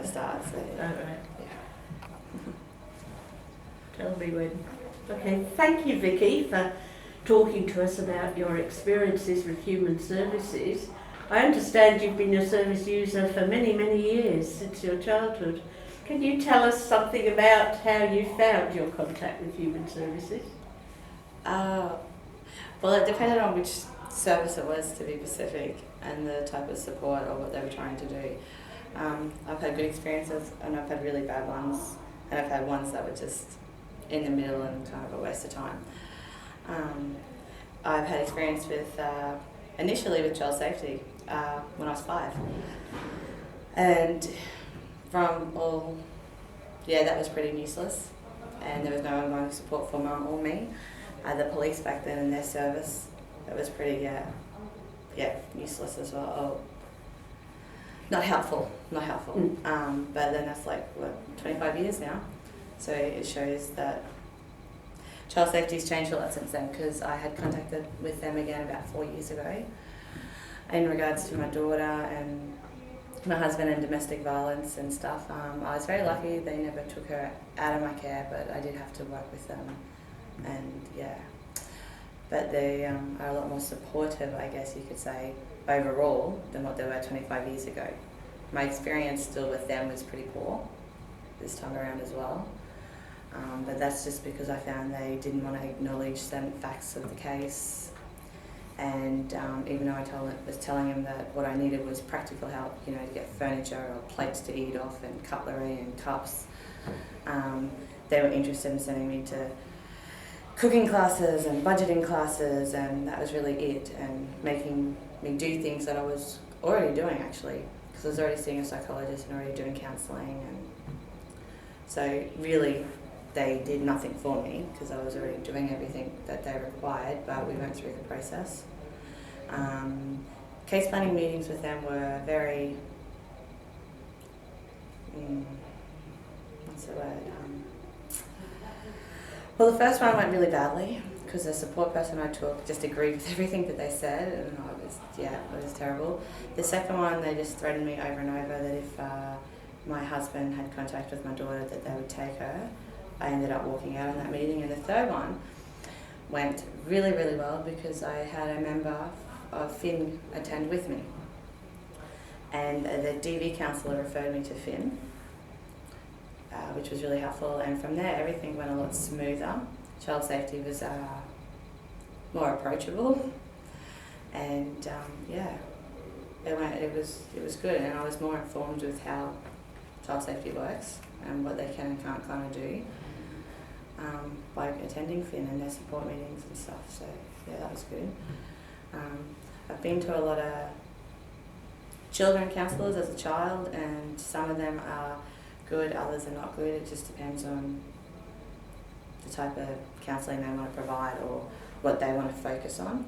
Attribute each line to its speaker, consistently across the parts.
Speaker 1: start. So
Speaker 2: Oh, right.
Speaker 1: yeah.
Speaker 2: Tell me when. Okay, thank you, Vicky, for talking to us about your experiences with human services. I understand you've been a service user for many, many years, since your childhood. Can you tell us something about how you found your contact with human services?
Speaker 1: Well, it depended on which service it was, to be specific, and the type of support or what they were trying to do. I've had good experiences and I've had really bad ones, and I've had ones that were just in the middle and kind of a waste of time. I've had experience with, initially with child safety when I was 5. And from all, that was pretty useless, and there was no ongoing support for Mum or me. The police back then and their service, that was pretty, useless as well. Oh, not helpful. But then that's like, 25 years now. So it shows that child safety's changed a lot since then, because I had contacted with them again about 4 years ago in regards to my daughter and my husband and domestic violence and stuff. I was very lucky they never took her out of my care, but I did have to work with them, and but they are a lot more supportive, I guess you could say, overall than what they were 25 years ago. My experience still with them was pretty poor this time around as well, but that's just because I found they didn't want to acknowledge certain facts of the case. And even though I was telling him that what I needed was practical help, to get furniture or plates to eat off and cutlery and cups, they were interested in sending me to cooking classes and budgeting classes, and that was really it, and making me do things that I was already doing, actually, because I was already seeing a psychologist and already doing counselling. And so really they did nothing for me because I was already doing everything that they required, but we went through the process. Case planning meetings with them were very, what's the word? Well, the first one went really badly because the support person I took just agreed with everything that they said, and it was terrible. The second one, they just threatened me over and over that if my husband had contact with my daughter, that they would take her. I ended up walking out on that meeting. And the third one went really, really well because I had a member of Finn attend with me. And the DV counsellor referred me to Finn, which was really helpful. And from there, everything went a lot smoother. Child safety was more approachable. And it was good. And I was more informed with how child safety works and what they can and can't kind of do. By attending Finn and their support meetings and stuff, so that was good. I've been to a lot of children counsellors as a child, and some of them are good, others are not good. It just depends on the type of counselling they want to provide or what they want to focus on.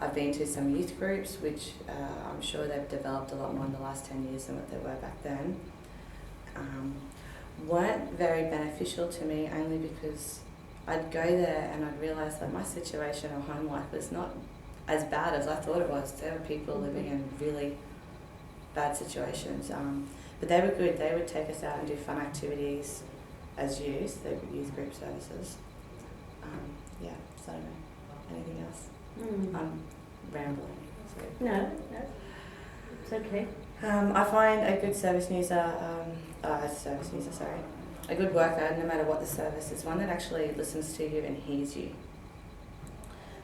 Speaker 1: I've been to some youth groups, which I'm sure they've developed a lot more in the last 10 years than what they were back then. Weren't very beneficial to me, only because I'd go there and I'd realise that my situation or home life was not as bad as I thought it was. There were people living in really bad situations, but they were good. They would take us out and do fun activities as youth, the youth group services. So anything else? I'm rambling. So.
Speaker 2: No, it's okay.
Speaker 1: I find a good a good worker, no matter what the service, is one that actually listens to you and hears you.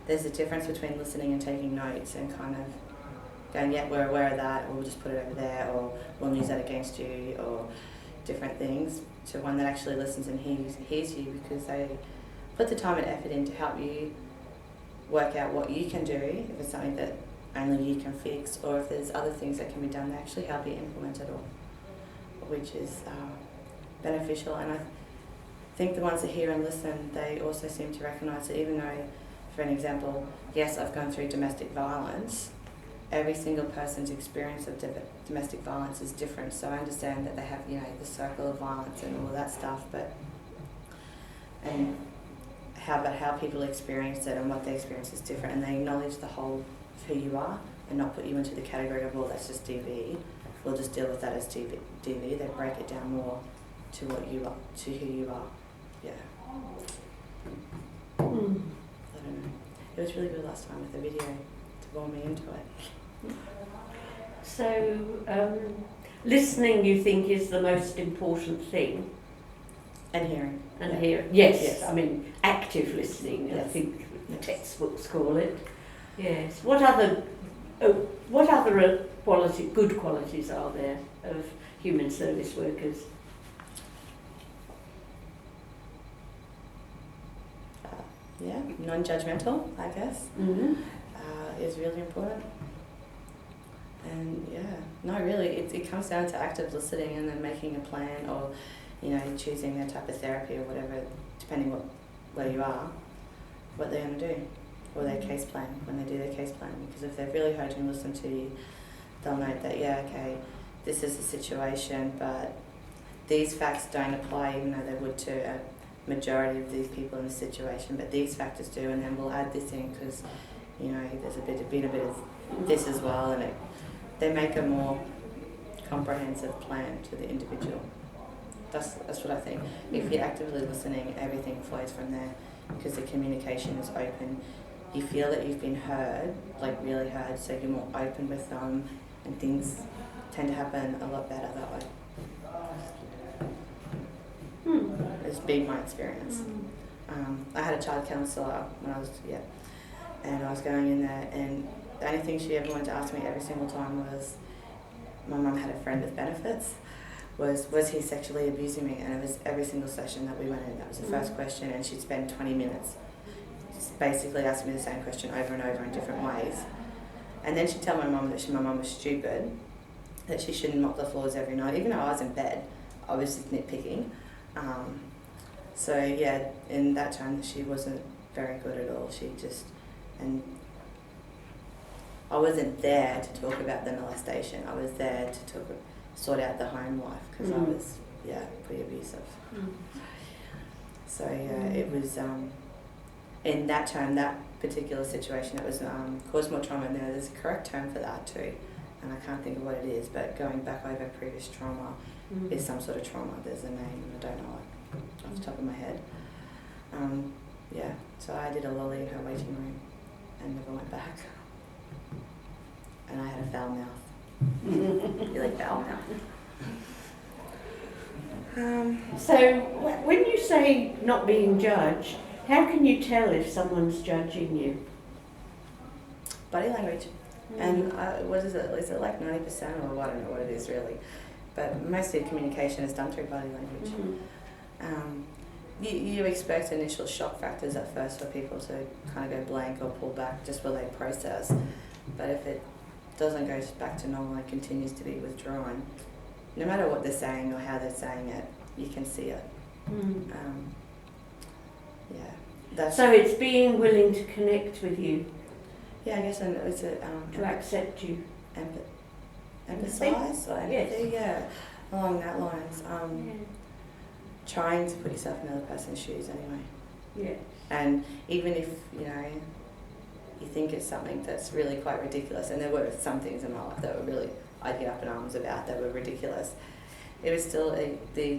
Speaker 1: There's a difference between listening and taking notes and kind of going, we're aware of that, or we'll just put it over there, or we'll use that against you, or different things, to one that actually listens and hears you, because they put the time and effort in to help you work out what you can do, if it's something that only you can fix, or if there's other things that can be done, they actually help you implement it all, which is beneficial. And I think the ones that hear and listen, they also seem to recognise that even though, for an example, yes, I've gone through domestic violence, every single person's experience of domestic violence is different. So I understand that they have, the circle of violence and all of that stuff, but how people experience it and what they experience is different, and they acknowledge the whole of who you are and not put you into the category of, well, that's just DV. we'll just deal with that as DV. They break it down more to what you are, to who you are. Yeah. I don't know. It was really good last time with the video to bore me into it.
Speaker 2: So, listening, you think, is the most important thing?
Speaker 1: And hearing.
Speaker 2: And
Speaker 1: Yeah.
Speaker 2: hearing, yes.
Speaker 1: Yes.
Speaker 2: I mean, active listening, I
Speaker 1: Yes.
Speaker 2: think the
Speaker 1: Yes.
Speaker 2: textbooks call it. Yes. What other good qualities are there of human service workers?
Speaker 1: Yeah, non-judgmental, I guess,
Speaker 2: Mm-hmm.
Speaker 1: is really important. And yeah, no, really, it comes down to active listening and then making a plan, or, you know, choosing their type of therapy or whatever, depending where you are, what they're going to do, or their case plan, when they do their case plan. Because if they've really heard you and listened to you, they'll note that, yeah, okay, this is the situation, but these facts don't apply, even though they would to a majority of these people in the situation, but these factors do, and then we'll add this in because, you know, there's been a bit of this as well, and they make a more comprehensive plan to the individual. That's what I think. If you're actively listening, everything flows from there because the communication is open. You feel that you've been heard, like really heard, so you're more open with them, and things tend to happen a lot better that way. It's been my experience. I had a child counsellor when I was, and I was going in there, and the only thing she ever wanted to ask me every single time was, my mum had a friend with benefits, was he sexually abusing me? And it was every single session that we went in, that was the first question, and she'd spend 20 minutes just basically asking me the same question over and over in different ways. And then she'd tell my mum that my mum was stupid, that she shouldn't mop the floors every night, even though I was in bed. I was just nitpicking. So yeah, in that time she wasn't very good at all. And I wasn't there to talk about the molestation. I was there to sort out the home life because I was, pretty abusive. So yeah, it was, in that time, that particular situation, it was caused more trauma. And there's a correct term for that too, and I can't think of what it is, but going back over previous trauma is some sort of trauma. There's a name and I don't know it off the top of my head. So I did a lolly in her waiting room and never went back. And I had a foul mouth. You like foul mouth?
Speaker 2: So when you say not being judged, how can you tell if someone's judging you?
Speaker 1: Body language. And what is it? Is it like 90% or I don't know what it is really. But mostly communication is done through body language. You expect initial shock factors at first for people to kind of go blank or pull back just while they process. But if it doesn't go back to normal and continues to be withdrawn, no matter what they're saying or how they're saying it, you can see it.
Speaker 2: So it's being willing to connect with you.
Speaker 1: Yeah, I guess it's
Speaker 2: to accept you.
Speaker 1: Empathize or empathy,
Speaker 2: Yes.
Speaker 1: along that lines. Trying to put yourself in another person's shoes anyway.
Speaker 2: Yeah.
Speaker 1: And even if, you think it's something that's really quite ridiculous, and there were some things in my life that were really, I'd get up in arms about, that were ridiculous, it was still the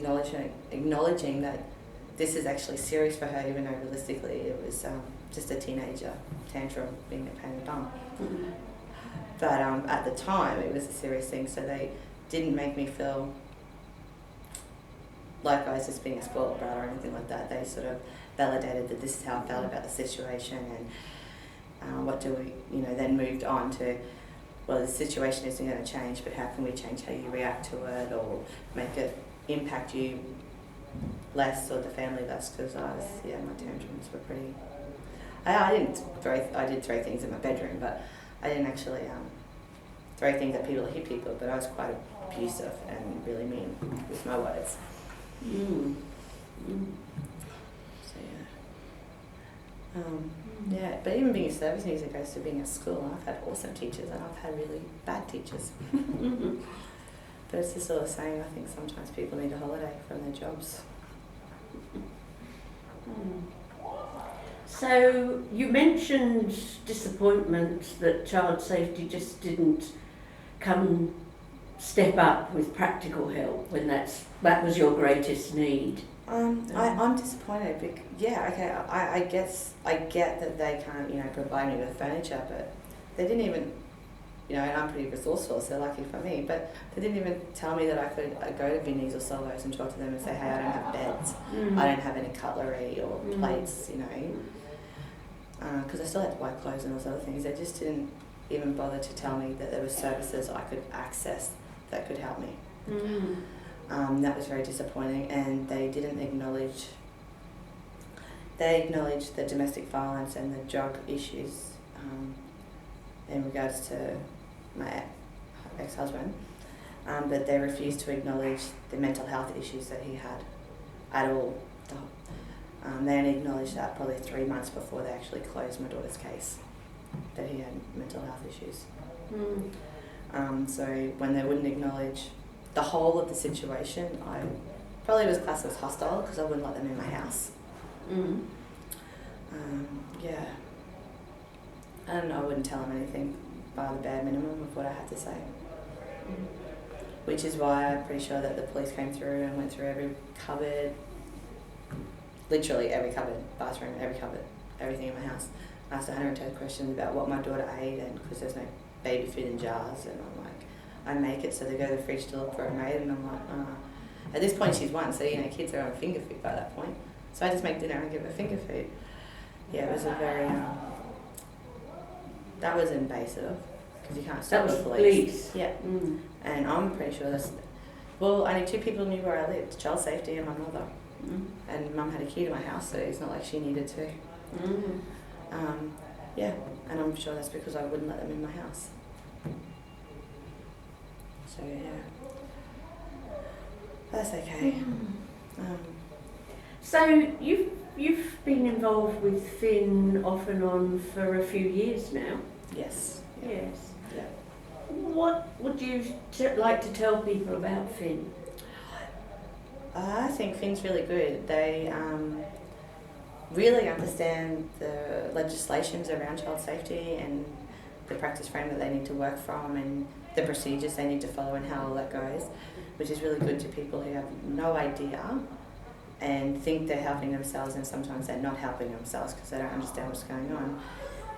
Speaker 1: acknowledging that this is actually serious for her, even though realistically it was just a teenager tantrum being a pain in the bum. But at the time it was a serious thing, so they didn't make me feel like I was just being a spoiled brat or anything like that. They sort of validated that this is how I felt about the situation, and what do we, then moved on to, well, the situation isn't going to change, but how can we change how you react to it, or make it impact you less or the family less? Because my tantrums were pretty. I did throw things in my bedroom, but I didn't actually throw things at people or hit people. But I was quite abusive and really mean with my words. So but even being a service user goes to being at school. I've had awesome teachers and I've had really bad teachers. But it's the sort of saying, I think sometimes people need a holiday from their jobs.
Speaker 2: So you mentioned disappointment that child safety just didn't come step up with practical help when that was your greatest need?
Speaker 1: I'm disappointed. I guess I get that they can't, provide me with furniture, but they didn't even, and I'm pretty resourceful, so lucky for me, but they didn't even tell me that I could go to Vinnie's or Solos and talk to them and say, hey, I don't have beds, I don't have any cutlery or plates, because I still had to buy clothes and those other things. They just didn't even bother to tell me that there were services I could access that could help me. That was very disappointing, and they didn't acknowledge. They acknowledged the domestic violence and the drug issues in regards to my ex-husband, but they refused to acknowledge the mental health issues that he had at all. They only acknowledged that probably 3 months before they actually closed my daughter's case, that he had mental health issues. So when they wouldn't acknowledge the whole of the situation, I probably was classed as hostile because I wouldn't let them in my house. And I wouldn't tell them anything by the bare minimum of what I had to say. Which is why I'm pretty sure that the police came through and went through every cupboard, literally every cupboard, bathroom, every cupboard, everything in my house. Asked 110 questions about what my daughter ate, and because there's no baby food in jars, and I'm like, I make it, so they go to the fridge to look for a maid, and I'm like, At this point she's 1, so kids are on finger food by that point. So I just make dinner and give her finger food. Yeah, it was a very, that was invasive, because you can't stop the police. Yeah. And I'm pretty sure only 2 people knew where I lived, child safety and my mother. And Mum had a key to my house, so it's not like she needed to. And I'm sure that's because I wouldn't let them in my house. So that's okay.
Speaker 2: So you've been involved with Finn off and on for a few years now.
Speaker 1: Yes.
Speaker 2: Yes.
Speaker 1: Yeah.
Speaker 2: What would you like to tell people about Finn?
Speaker 1: I think Finn's really good. They really understand the legislations around child safety and the practice frame that they need to work from and the procedures they need to follow and how all that goes, which is really good to people who have no idea and think they're helping themselves, and sometimes they're not helping themselves because they don't understand what's going on.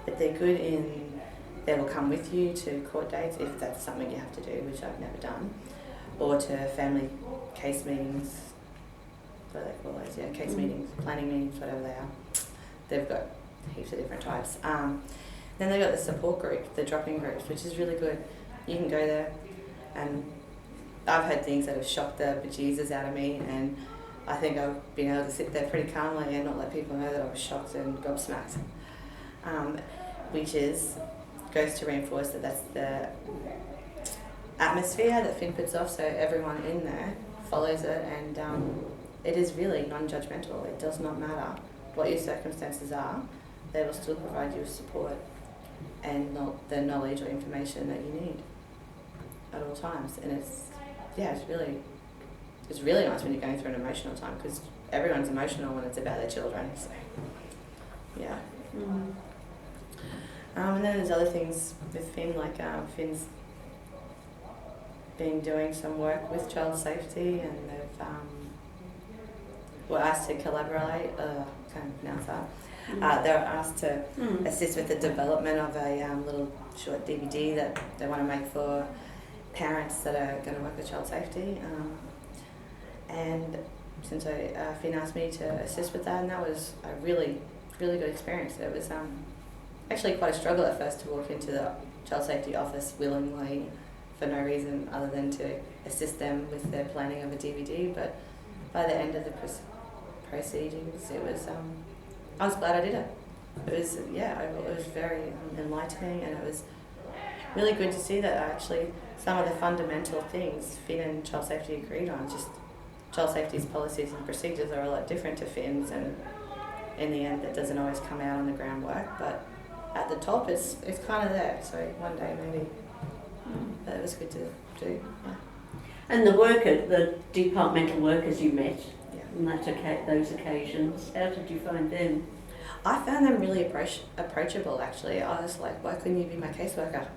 Speaker 1: But they're good in, they will come with you to court dates if that's something you have to do, which I've never done, or to family case meetings, what do they call those? Yeah, case meetings, planning meetings, whatever they are. They've got heaps of different types. Then they've got the support group, the drop-in groups, which is really good. You can go there, and I've had things that have shocked the bejesus out of me, and I think I've been able to sit there pretty calmly and not let people know that I was shocked and gobsmacked. Which goes to reinforce that that's the atmosphere that Finn puts off, so everyone in there follows it, and it is really non-judgmental. It does not matter what your circumstances are, they will still provide you with support and the knowledge or information that you need at all times. And it's really nice when you're going through an emotional time, because everyone's emotional when it's about their children. So, yeah. And then there's other things with Finn, like Finn's been doing some work with child safety, and they've were asked to collaborate. Can't pronounce that. They were asked to assist with the development of a little short DVD that they want to make for parents that are going to work with child safety. And since Finn asked me to assist with that, and that was a really, really good experience. It was actually quite a struggle at first to walk into the child safety office willingly for no reason other than to assist them with their planning of a DVD. But by the end of the proceedings, it was I was glad I did it. It was it was very enlightening, and it was really good to see that actually some of the fundamental things Finn and child safety agreed on. Just child safety's policies and procedures are a lot different to Finn's, and in the end that doesn't always come out on the groundwork, but at the top it's kind of there, so one day maybe. But it was good to do. Yeah.
Speaker 2: And the departmental workers you met on those occasions, how did you find them?
Speaker 1: I found them really approachable, actually. I was like, why couldn't you be my caseworker?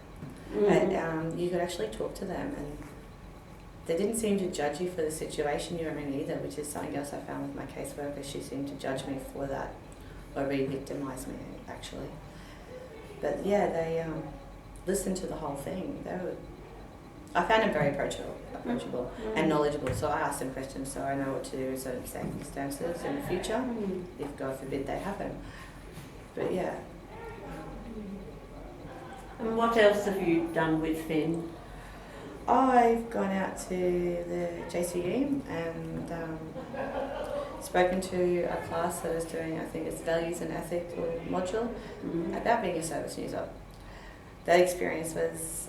Speaker 1: And you could actually talk to them, and they didn't seem to judge you for the situation you were in either, which is something else I found with my caseworker. She seemed to judge me for that, or re-victimise me actually. But yeah, they listened to the whole thing. I found them very approachable and knowledgeable. So I asked them questions so I know what to do in certain circumstances in the future, if God forbid they happen. But yeah.
Speaker 2: And what else have you done with Finn?
Speaker 1: I've gone out to the JCE and spoken to a class that is doing, I think it's Values and Ethical module, about being a service user. That experience was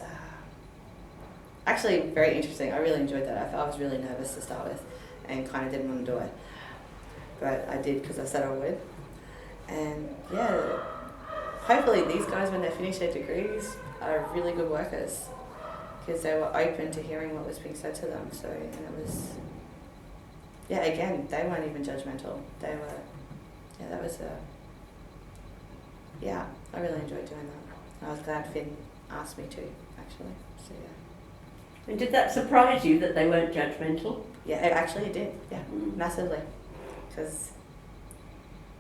Speaker 1: actually very interesting. I really enjoyed that. I was really nervous to start with and kind of didn't want to do it. But I did because I said I would. And yeah, hopefully these guys, when they finish their degrees, are really good workers because they were open to hearing what was being said to them. So, and it was, yeah, again, they weren't even judgmental. They were, yeah, that was yeah, I really enjoyed doing that. I was glad Finn asked me to, actually. So, yeah.
Speaker 2: And did that surprise you that they weren't judgmental?
Speaker 1: Yeah, it did. Yeah, massively. Because,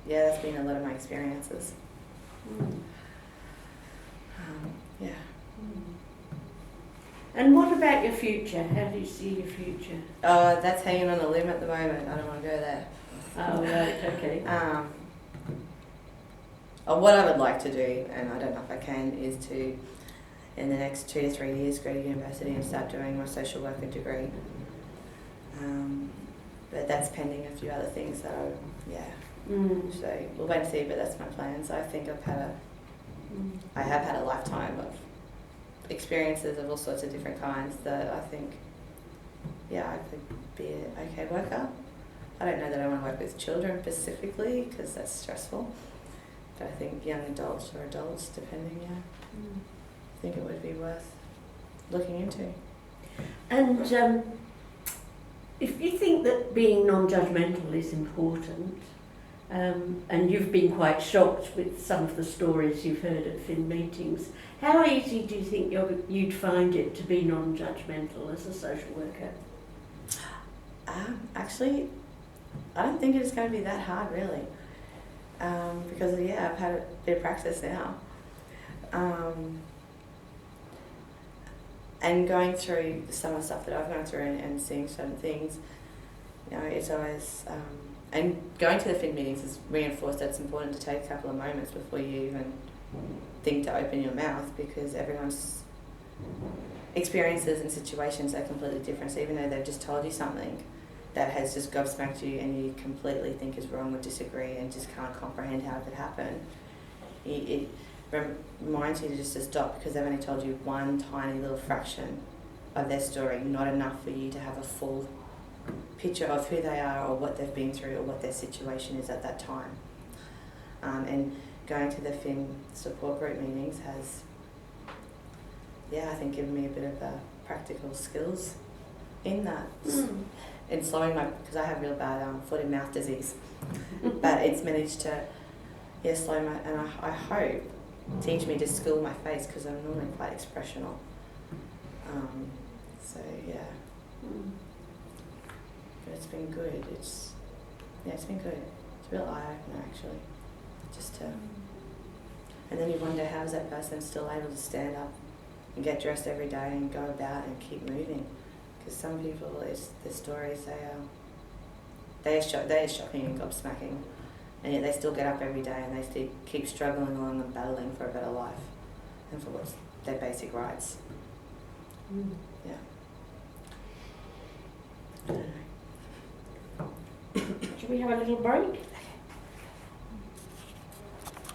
Speaker 1: yeah, that's been a lot of my experiences. Yeah.
Speaker 2: And what about your future? How do you see your future?
Speaker 1: Oh, that's hanging on a limb at the moment. I don't want to go there.
Speaker 2: Oh, right, okay.
Speaker 1: What I would like to do, and I don't know if I can, is to, in the next 2 to 3 years, go to university and start doing my social worker degree. But that's pending a few other things that so we'll wait and see, but that's my plans. I think I have had a lifetime of experiences of all sorts of different kinds that I think, yeah, I could be an okay worker. I don't know that I want to work with children specifically because that's stressful, but I think young adults or adults, depending, I think it would be worth looking into.
Speaker 2: And if you think that being non-judgmental is important, and you've been quite shocked with some of the stories you've heard at Finn meetings, how easy do you think you'd find it to be non-judgmental as a social worker?
Speaker 1: Actually, I don't think it's going to be that hard, really, because I've had a bit of practice now, and going through some of the stuff that I've gone through and seeing certain things, it's always and going to the Finn meetings has reinforced that it's important to take a couple of moments before you even think to open your mouth, because everyone's experiences and situations are completely different. So even though they've just told you something that has just gobsmacked you and you completely think is wrong or disagree and just can't comprehend how it could happen, it reminds you to just to stop, because they've only told you one tiny little fraction of their story, not enough for you to have a full picture of who they are or what they've been through or what their situation is at that time. And going to the Finn support group meetings has, I think given me a bit of practical skills in that. In slowing because I have real bad foot and mouth disease, but it's managed to slow my, and I hope teach me to school my face, because I'm normally quite expressional. So yeah. But it's been good. It's been good. It's a real eye-opener, actually. Just to, and then you wonder, how is that person still able to stand up and get dressed every day and go about and keep moving? Because some people, their stories, they are shocking and gobsmacking, and yet they still get up every day and they still keep struggling along and battling for a better life and for what's their basic rights. Yeah.
Speaker 2: Should we have a little break?